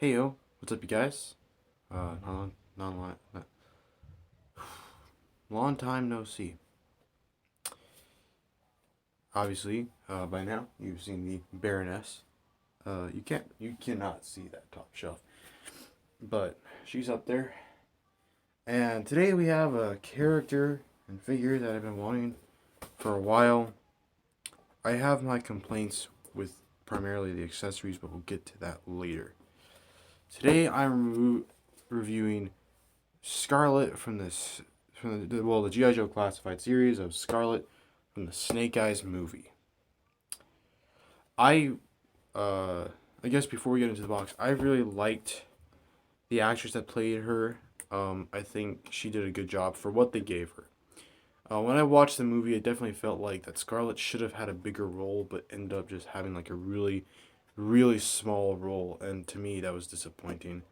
Hey yo, what's up, you guys? Non, long time no see. Obviously, by now you've seen the Baroness. You cannot see that top shelf, but she's up there. And today we have a character and figure that I've been wanting for a while. I have my complaints with primarily the accessories, but we'll get to that later. Today I'm reviewing Scarlett the GI Joe classified series of Scarlett from the Snake Eyes movie. I uh I guess before we get into the box, I really liked the actress that played her. I think she did a good job for what they gave her. When I watched the movie, it definitely felt like that Scarlett should have had a bigger role, but ended up just having like a really, really small role, and to me that was disappointing.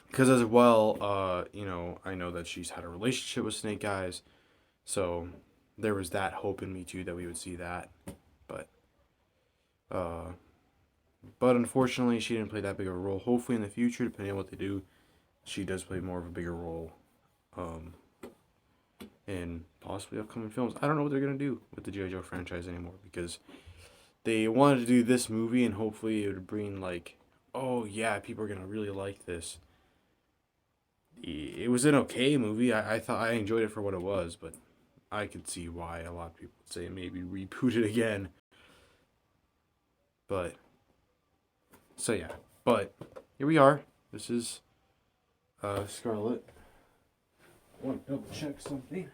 Because as well, I know that she's had a relationship with Snake Eyes, so there was that hope in me too that we would see that, but uh, but unfortunately, she didn't play that big of a role. Hopefully, in the future, depending on what they do, she does play more of a bigger role, um, in possibly upcoming films. I don't know what they're gonna do with the GI Joe franchise anymore because they wanted to do this movie and hopefully it would bring like, oh yeah, people are gonna really like this. It was an okay movie. I thought I enjoyed it for what it was, but I could see why a lot of people would say maybe reboot it again. But so yeah, but here we are. This is Scarlett. I want to double check something.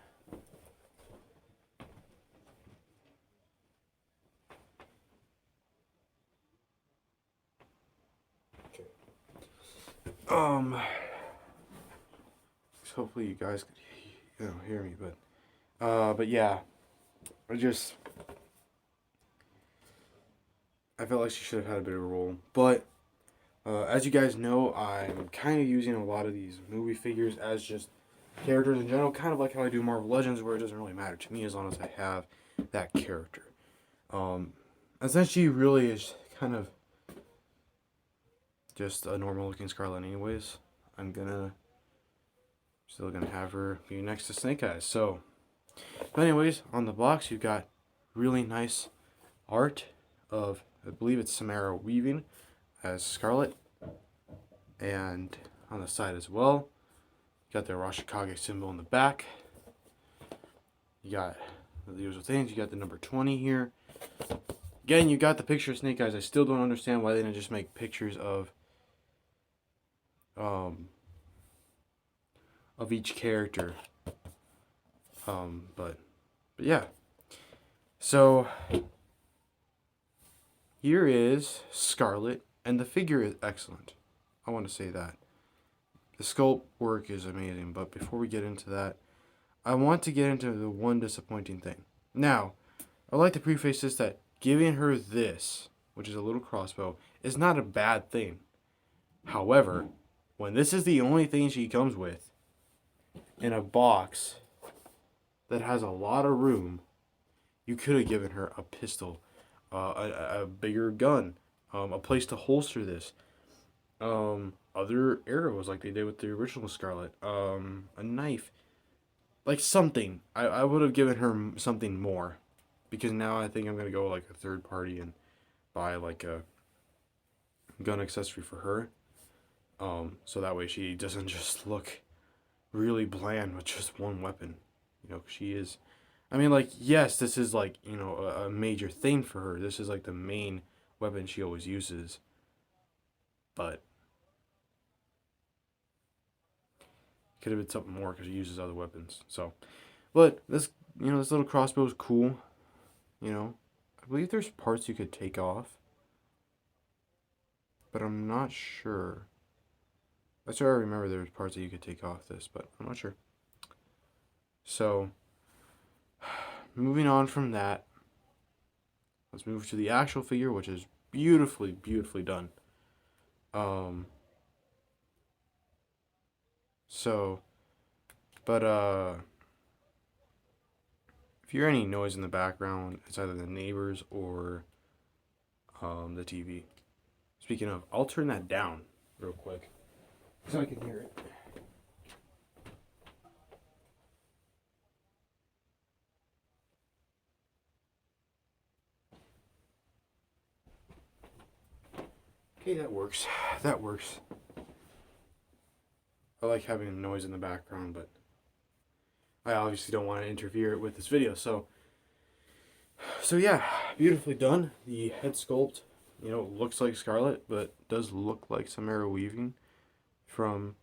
Okay. Um. Hopefully you guys could hear me, but yeah, I just I felt like she should have had a bigger role. But as you guys know, I'm kind of using a lot of these movie figures as just characters in general, kind of like how I do Marvel Legends, where it doesn't really matter to me as long as I have that character. Um, and since she really is kind of just a normal looking Scarlet, anyways, I'm still gonna have her be next to Snake Eyes. So, but anyways, on the box you got really nice art of, I believe it's Samara Weaving as Scarlett, and on the side as well, you got the Arashikage symbol in the back. You got the usual things. You got the number 20 here. Again, you got the picture of Snake Eyes. I still don't understand why they didn't just make pictures um of each character. But yeah. So here is Scarlett, and the figure is excellent. I want to say that. The sculpt work is amazing, but before we get into that, I want to get into the one disappointing thing. Now, I'd like to preface this that giving her this, which is a little crossbow, is not a bad thing. However, when this is the only thing she comes with in a box that has a lot of room, you could have given her a pistol, a bigger gun, a place to holster this, other arrows like they did with the original Scarlet, a knife, like something. I would have given her something more, because now I think I'm gonna go like a third party and buy like a gun accessory for her. So that way she doesn't just look really bland with just one weapon. She is. I mean, like, yes, this is like a major thing for her. This is like the main weapon she always uses, but could have been something more because she uses other weapons. So, but this little crossbow is cool. I believe there's parts you could take off, but I'm not sure. That's where I remember there's parts that you could take off this, but I'm not sure. So, moving on from that, let's move to the actual figure, which is beautifully, beautifully done. Um. So, but if you hear any noise in the background, it's either the neighbors or the TV. Speaking of, I'll turn that down real quick so I can hear it. Okay, that works. That works. I like having a noise in the background, but I obviously don't want to interfere with this video. So yeah, beautifully done. The head sculpt, looks like Scarlett, but does look like some arrow weaving from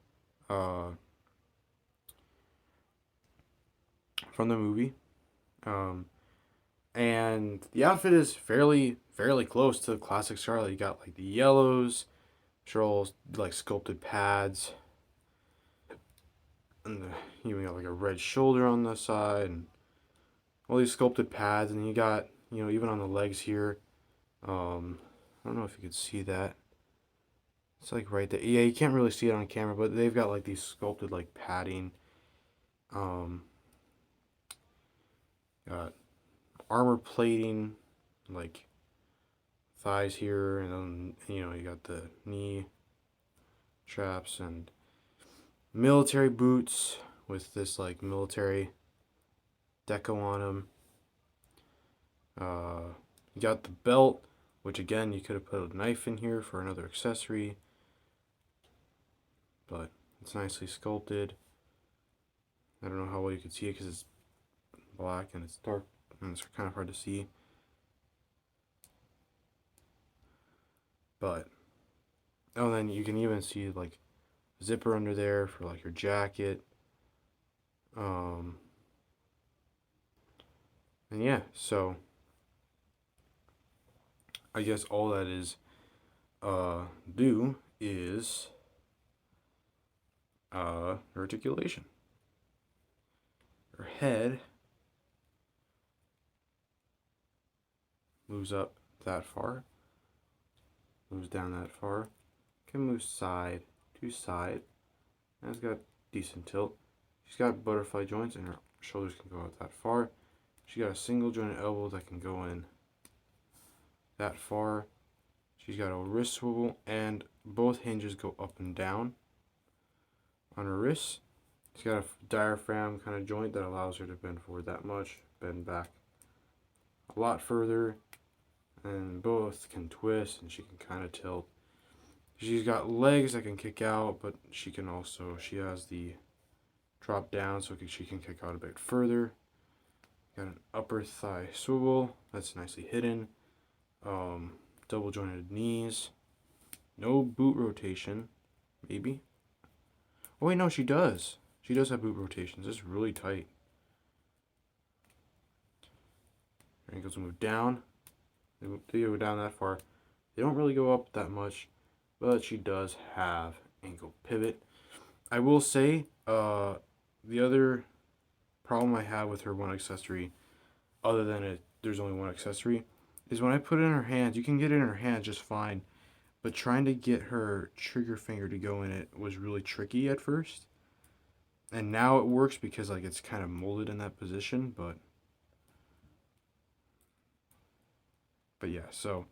uh from the movie. And the outfit is fairly close to the classic Scarlett. You got like the yellows, all like sculpted pads, and you got like a red shoulder on the side, and all these sculpted pads, and you got even on the legs here. I don't know if you could see that. It's like right there. Yeah, you can't really see it on camera, but they've got like these sculpted like padding. Got armor plating, like thighs here, and then you got the knee straps and military boots with this like military deco on them. You got the belt, which again you could have put a knife in here for another accessory, but it's nicely sculpted. I don't know how well you can see it because it's black and it's dark and it's kind of hard to see. But then you can even see like zipper under there for like your jacket. And yeah, so I guess all that is do is articulation. Her head moves up that far, moves down that far, can move side to side, and it's got decent tilt. She's got butterfly joints and her shoulders can go out that far. She got a single jointed elbow that can go in that far. She's got a wrist swivel and both hinges go up and down on her wrists. She's got a diaphragm kind of joint that allows her to bend forward that much, bend back a lot further, and both can twist and she can kind of tilt. She's got legs that can kick out, but she has the drop down so she can kick out a bit further. Got an upper thigh swivel that's nicely hidden. Double jointed knees. No boot rotation. Maybe. Oh wait, no, she does. She does have boot rotations. It's really tight. Her ankles move down. They go down that far. They don't really go up that much, but she does have ankle pivot. I will say, the other problem I have with her one accessory, other than there's only one accessory, is when I put it in her hands. You can get it in her hands just fine, but trying to get her trigger finger to go in it was really tricky at first. And now it works because like it's kind of molded in that position, but yeah, so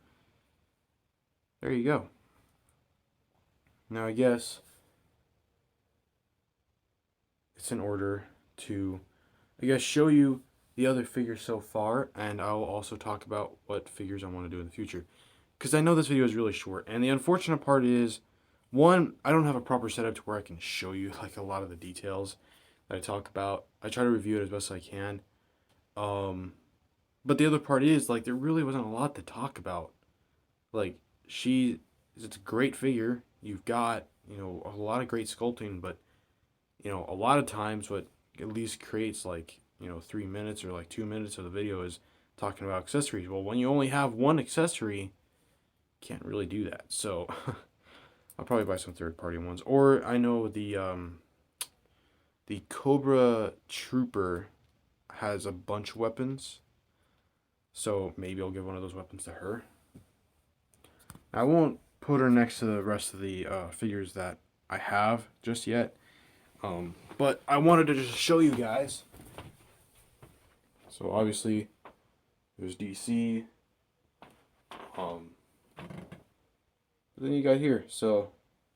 there you go. Now I guess it's in order to show you the other figures so far, and I will also talk about what figures I want to do in the future. Because I know this video is really short, and the unfortunate part is, one, I don't have a proper setup to where I can show you like a lot of the details that I talk about. I try to review it as best I can. But the other part is, like, there really wasn't a lot to talk about. Like, it's a great figure. You've got, a lot of great sculpting, but, a lot of times what at least creates, like, 3 minutes or like 2 minutes of the video is talking about accessories. Well, when you only have one accessory, can't really do that. So I'll probably buy some third-party ones. Or I know the Cobra Trooper has a bunch of weapons, so maybe I'll give one of those weapons to her. I won't put her next to the rest of the figures that I have just yet, but I wanted to just show you guys. So obviously there's DC. then you got here. So,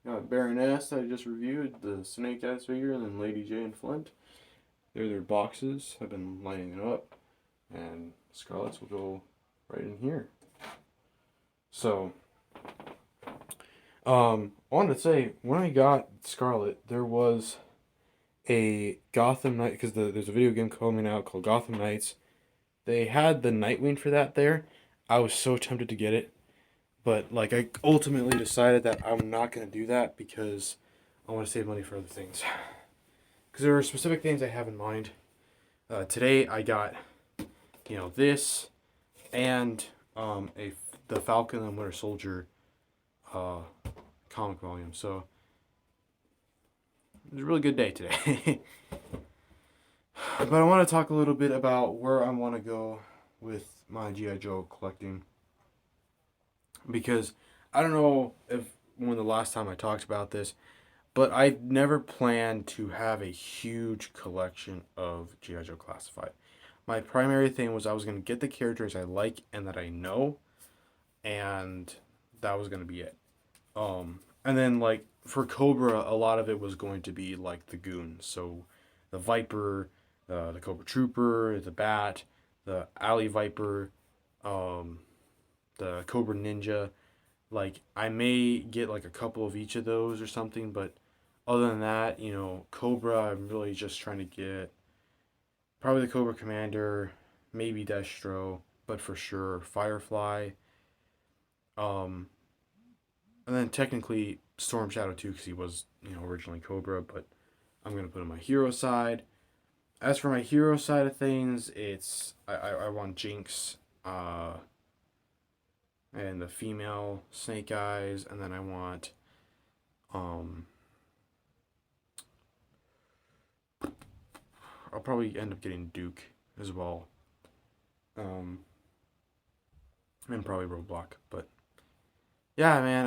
you got Baroness that I just reviewed, the Snake Eyes figure, and then Lady J and Flint. They're their boxes. I've been lining it up, and Scarlett's will go right in here. So, I wanted to say, when I got Scarlett, there was a Gotham Knight, because there's a video game coming out called Gotham Knights. They had the Nightwing for that there. I was so tempted to get it, but like I ultimately decided that I'm not going to do that because I want to save money for other things. Because there are specific things I have in mind. Today I got, this and the Falcon and Winter Soldier comic volume. So it was a really good day today. But I want to talk a little bit about where I want to go with my G.I. Joe collecting. Because I don't know when the last time I talked about this, but I never planned to have a huge collection of G.I. Joe Classified. My primary thing was I was going to get the characters I like and that I know, and that was going to be it. And then, like, for Cobra, a lot of it was going to be, like, the goons. So, the Viper, the Cobra Trooper, the Bat, the Alley Viper, the Cobra Ninja. Like, I may get, like, a couple of each of those or something, but other than that, Cobra, I'm really just trying to get probably the Cobra Commander, maybe Destro, but for sure Firefly. Um, and then technically Storm Shadow too, because he was, originally Cobra, but I'm going to put him on my hero side. As for my hero side of things, it's, I want Jinx, and the female Snake Eyes, and then I want, I'll probably end up getting Duke as well, and probably Roadblock, but yeah, man,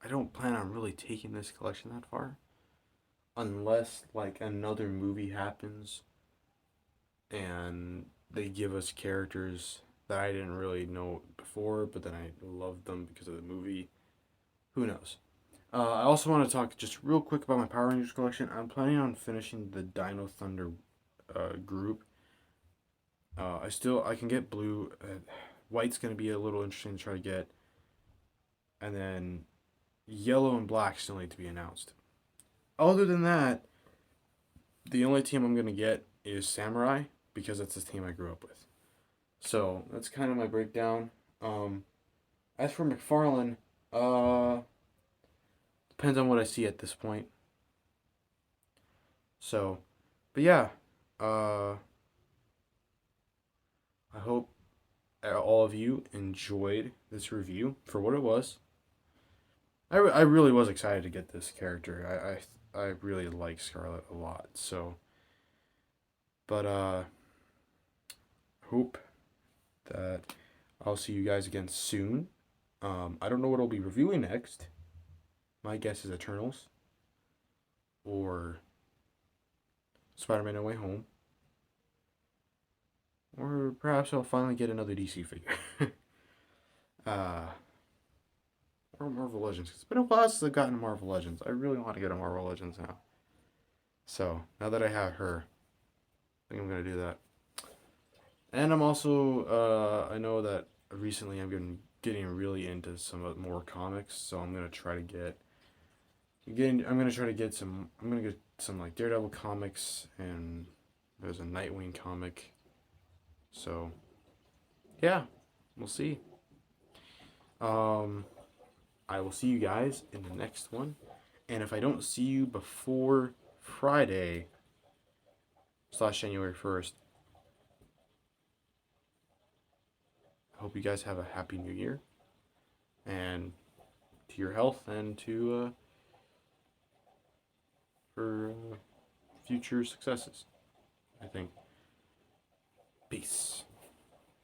I don't plan on really taking this collection that far, unless like another movie happens, and they give us characters that I didn't really know before, but then I loved them because of the movie. Who knows? I also want to talk just real quick about my Power Rangers collection. I'm planning on finishing the Dino Thunder group. I can get blue. White's going to be a little interesting to try to get. And then yellow and black still need to be announced. Other than that, the only team I'm going to get is Samurai, because that's the team I grew up with. So that's kind of my breakdown. As for McFarlane, depends on what I see at this point. So, but yeah, I hope all of you enjoyed this review for what it was. I really was excited to get this character. I really like Scarlett a lot. So, but hope that I'll see you guys again soon. I don't know what I'll be reviewing next. My guess is Eternals or Spider-Man No Way Home. Or perhaps I'll finally get another DC figure. Or Marvel Legends. It's been a while since I've gotten Marvel Legends. I really want to get a Marvel Legends now. So, now that I have her, I think I'm going to do that. And I'm also, I know that recently I'm getting really into some more comics, so I'm going to try to get some like Daredevil comics, and there's a Nightwing comic. So, yeah, we'll see. I will see you guys in the next one. And if I don't see you before Friday / January 1st, I hope you guys have a happy new year. And to your health and to for future successes, I think. Peace.